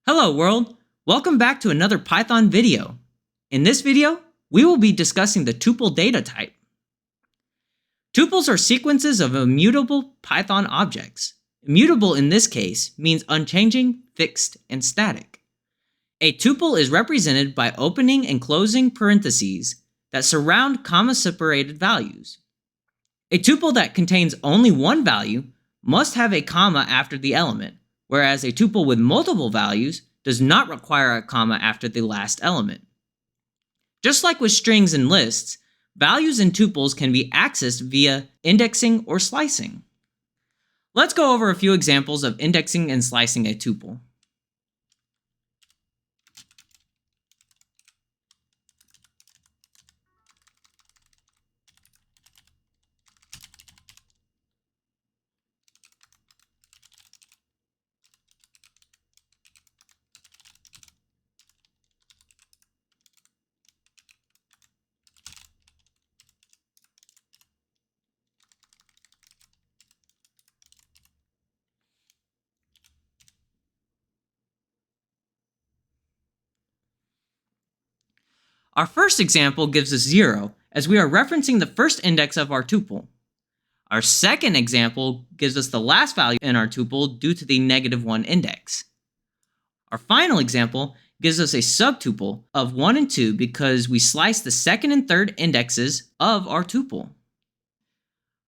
Hello world! Welcome back to another Python video. In this video, we will be discussing the tuple data type. Tuples are sequences of immutable Python objects. Immutable in this case means unchanging, fixed, and static. A tuple is represented by opening and closing parentheses that surround comma-separated values. A tuple that contains only one value must have a comma after the element, whereas a tuple with multiple values does not require a comma after the last element. Just like with strings and lists, values in tuples can be accessed via indexing or slicing. Let's go over a few examples of indexing and slicing a tuple. Our first example gives us 0, as we are referencing the first index of our tuple. Our second example gives us the last value in our tuple due to the -1 index. Our final example gives us a subtuple of 1 and 2 because we slice the second and third indexes of our tuple.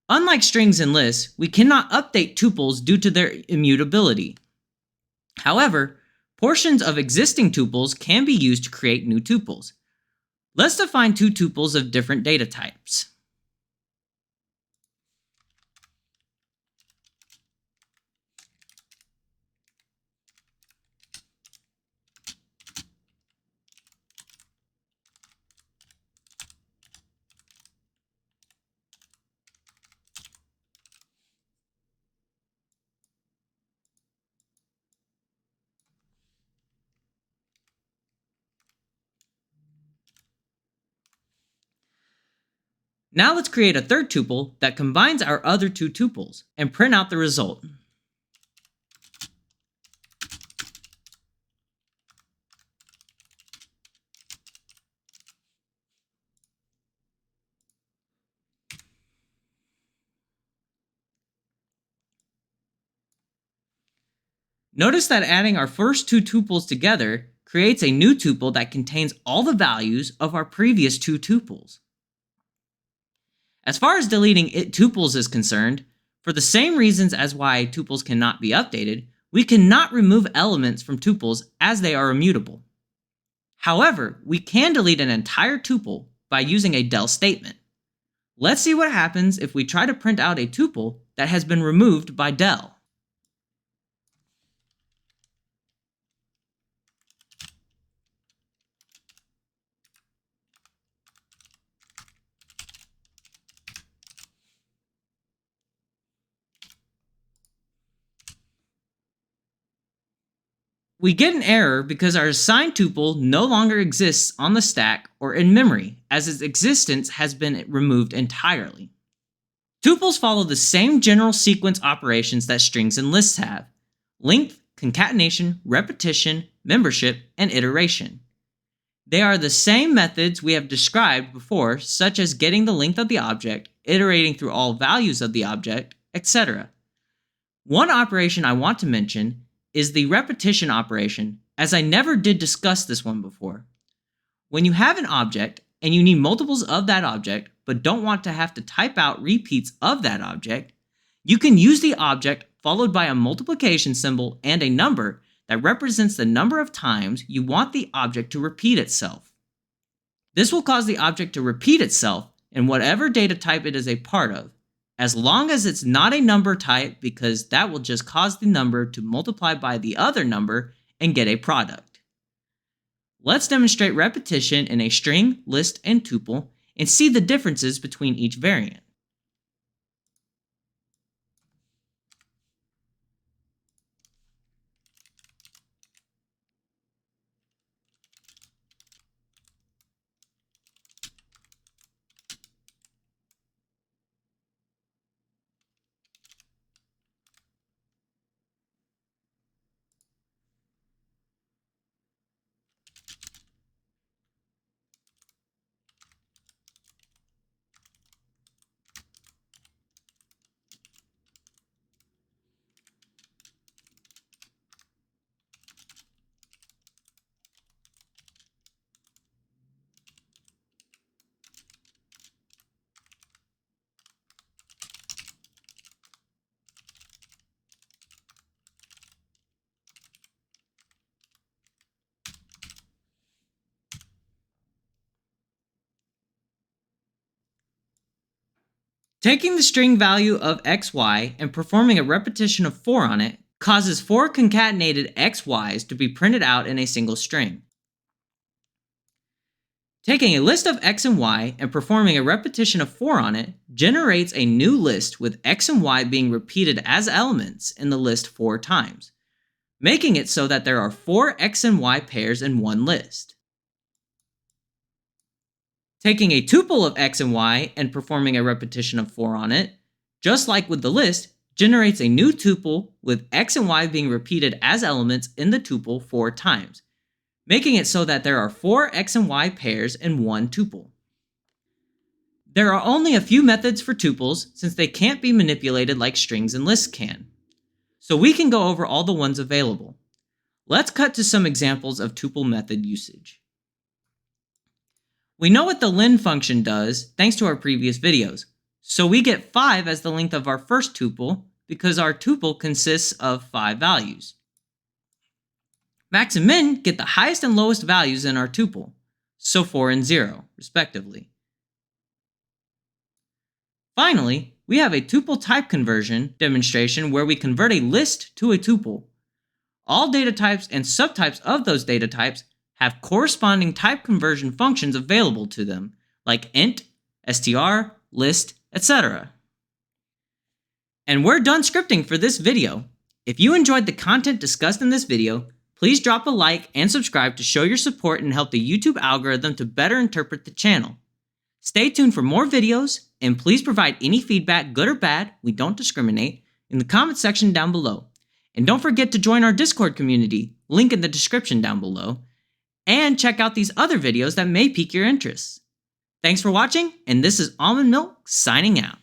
Unlike strings and lists, we cannot update tuples due to their immutability. However, portions of existing tuples can be used to create new tuples. Let's define two tuples of different data types. Now let's create a third tuple that combines our other two tuples and print out the result. Notice that adding our first two tuples together creates a new tuple that contains all the values of our previous two tuples. As far as deleting tuples is concerned, for the same reasons as why tuples cannot be updated, we cannot remove elements from tuples as they are immutable. However, we can delete an entire tuple by using a del statement. Let's see what happens if we try to print out a tuple that has been removed by del. We get an error because our assigned tuple no longer exists on the stack or in memory, as its existence has been removed entirely. Tuples follow the same general sequence operations that strings and lists have: length, concatenation, repetition, membership, and iteration. They are the same methods we have described before, such as getting the length of the object, iterating through all values of the object, etc. One operation I want to mention is the repetition operation, as I never did discuss this one before. When you have an object and you need multiples of that object but don't want to have to type out repeats of that object, you can use the object followed by a multiplication symbol and a number that represents the number of times you want the object to repeat itself. This will cause the object to repeat itself in whatever data type it is a part of, as long as it's not a number type, because that will just cause the number to multiply by the other number and get a product. Let's demonstrate repetition in a string, list, and tuple and see the differences between each variant. Taking the string value of xy and performing a repetition of 4 on it causes 4 concatenated xy's to be printed out in a single string. Taking a list of x and y and performing a repetition of 4 on it generates a new list with x and y being repeated as elements in the list 4 times, making it so that there are 4 x and y pairs in one list. Taking a tuple of x and y and performing a repetition of 4 on it, just like with the list, generates a new tuple with x and y being repeated as elements in the tuple 4 times, making it so that there are 4 x and y pairs in one tuple. There are only a few methods for tuples since they can't be manipulated like strings and lists can. So we can go over all the ones available. Let's cut to some examples of tuple method usage. We know what the len function does thanks to our previous videos, so we get 5 as the length of our first tuple because our tuple consists of 5 values. Max and min get the highest and lowest values in our tuple, so 4 and 0, respectively. Finally, we have a tuple type conversion demonstration where we convert a list to a tuple. All data types and subtypes of those data types have corresponding type conversion functions available to them, like int, str, list, etc. And we're done scripting for this video. If you enjoyed the content discussed in this video, please drop a like and subscribe to show your support and help the YouTube algorithm to better interpret the channel. Stay tuned for more videos, and please provide any feedback, good or bad, we don't discriminate, in the comment section down below. And don't forget to join our Discord community, link in the description down below, and check out these other videos that may pique your interest. Thanks for watching, and this is Almond Milk signing out.